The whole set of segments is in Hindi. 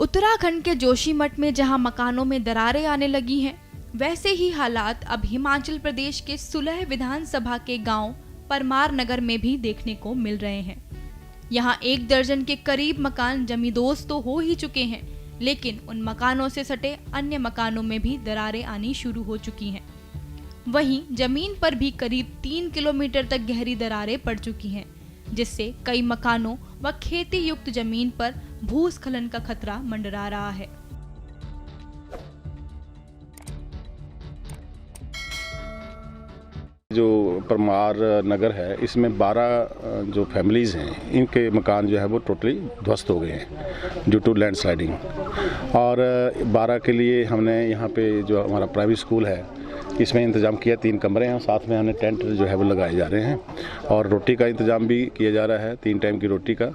उत्तराखंड के जोशीमठ में जहां मकानों में दरारें आने लगी हैं, वैसे ही हालात अब हिमाचल प्रदेश के सुलह विधानसभा के गांव परमार नगर में भी देखने को मिल रहे हैं। यहां 1 दर्जन के करीब मकान जमींदोज तो हो ही चुके हैं, लेकिन उन मकानों से सटे अन्य मकानों में भी दरारें आनी शुरू हो चुकी हैं। वहीं जमीन पर भी करीब 3 किलोमीटर तक गहरी दरारें पड़ चुकी हैं, जिससे कई मकानों व खेती युक्त जमीन पर भूस्खलन का खतरा मंडरा रहा है। जो परमार नगर है, इसमें 12 जो फैमिलीज़ हैं, इनके मकान जो है वो टोटली ध्वस्त हो गए हैं ड्यू टू लैंडस्लाइडिंग। और 12 के लिए हमने यहाँ पे जो हमारा प्राइवेट स्कूल है, इसमें इंतज़ाम किया। 3 कमरे हैं, साथ में हमने टेंट जो है वो लगाए जा रहे हैं और रोटी का इंतज़ाम भी किया जा रहा है, 3 टाइम की रोटी का।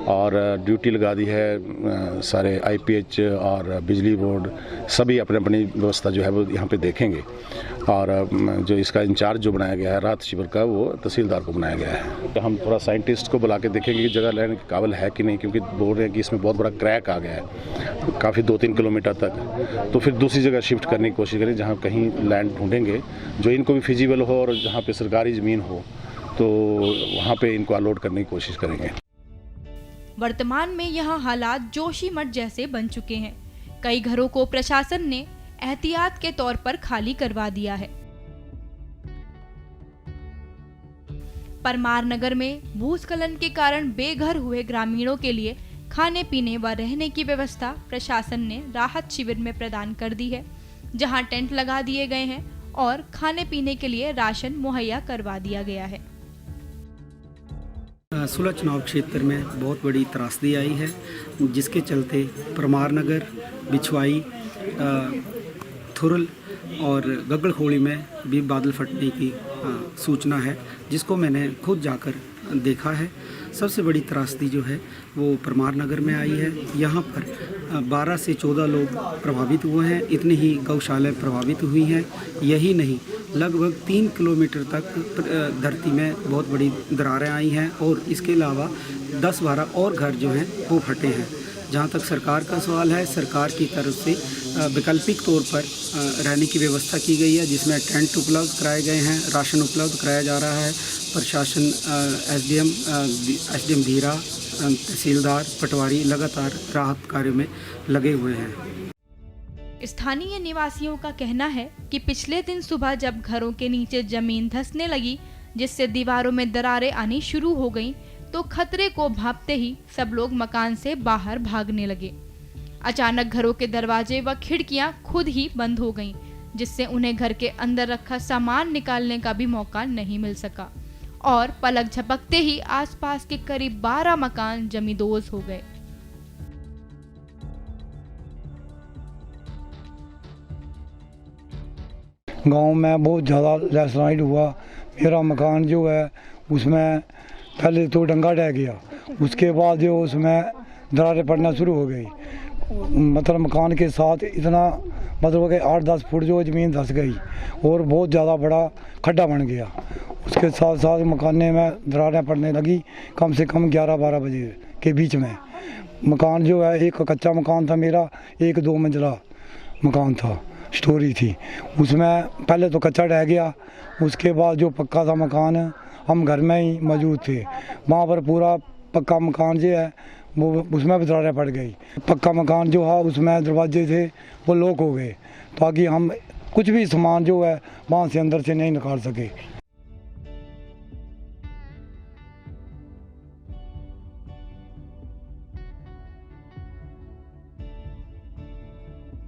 और ड्यूटी लगा दी है सारे IPH और बिजली बोर्ड, सभी अपनी अपनी व्यवस्था जो है वो यहाँ पे देखेंगे। और जो इसका इंचार्ज जो बनाया गया है राहत शिविर का, वो तहसीलदार को बनाया गया है। तो हम थोड़ा साइंटिस्ट को बुला के देखेंगे कि जगह लेने के काबिल है कि नहीं, क्योंकि बोल रहे हैं कि इसमें बहुत बड़ा क्रैक आ गया है काफ़ी 2-3 किलोमीटर तक। तो फिर दूसरी जगह शिफ्ट करने की कोशिश करें, जहाँ कहीं लैंड ढूंढेंगे जो इनको भी फिजिबल हो और जहाँ पे सरकारी ज़मीन हो, तो वहाँ पे इनको अलॉट करने की कोशिश करेंगे। वर्तमान में यहाँ हालात जोशीमठ जैसे बन चुके हैं। कई घरों को प्रशासन ने एहतियात के तौर पर खाली करवा दिया है। परमार नगर में भूस्खलन के कारण बेघर हुए ग्रामीणों के लिए खाने पीने व रहने की व्यवस्था प्रशासन ने राहत शिविर में प्रदान कर दी है, जहां टेंट लगा दिए गए हैं और खाने पीने के लिए राशन मुहैया करवा दिया गया है। सुलह चुनाव क्षेत्र में बहुत बड़ी त्रासदी आई है, जिसके चलते परमार नगर, बिछवाई, थुरल और गगड़खोड़ी में भी बादल फटने की सूचना है, जिसको मैंने खुद जाकर देखा है। सबसे बड़ी त्रासदी जो है वो परमार नगर में आई है। यहाँ पर 12 से 14 लोग प्रभावित हुए हैं, इतनी ही गौशालाएं प्रभावित हुई हैं। यही नहीं, लगभग 3 किलोमीटर तक धरती में बहुत बड़ी दरारें आई हैं और इसके अलावा 10-12 और घर जो हैं वो फटे हैं। जहाँ तक सरकार का सवाल है, सरकार की तरफ से वैकल्पिक तौर पर रहने की व्यवस्था की गई है, जिसमें टेंट उपलब्ध कराए गए हैं, राशन उपलब्ध कराया जा रहा है। प्रशासन, SDM धीरा, तहसीलदार, पटवारी लगातार राहत कार्यों में लगे हुए हैं। स्थानीय निवासियों का कहना है कि पिछले दिन सुबह जब घरों के नीचे जमीन धंसने लगी, जिससे दीवारों में दरारें आनी शुरू हो गईं, तो खतरे को भांपते ही सब लोग मकान से बाहर भागने लगे। अचानक घरों के दरवाजे व खिड़कियां खुद ही बंद हो गईं, जिससे उन्हें घर के अंदर रखा सामान निकालने का भी मौका नहीं मिल सका और पलक झपकते ही आसपास के करीब 12 मकान जमींदोज हो गए। गांव में बहुत ज़्यादा लैंडस्लाइड हुआ। मेरा मकान जो है उसमें पहले तो डंगा ढह गया, उसके बाद जो उसमें दरारें पड़ना शुरू हो गई। मतलब मकान के साथ इतना मतलब कि 8-10 फुट जो ज़मीन धंस गई और बहुत ज़्यादा बड़ा खड्डा बन गया। उसके साथ साथ मकाने में दरारें पड़ने लगी कम से कम 11-12 बजे के बीच में। मकान जो है, एक कच्चा मकान था मेरा, एक 2 मंजिला मकान था, स्टोरी थी। उसमें पहले तो कच्चा ढह गया, उसके बाद जो पक्का था मकान, हम घर में ही मौजूद थे, वहाँ पर पूरा पक्का मकान जो है वो उसमें भी दरारें पड़ गई। पक्का मकान जो है उसमें दरवाजे थे वो लॉक हो गए, ताकि हम कुछ भी सामान जो है वहाँ से अंदर से नहीं निकाल सके।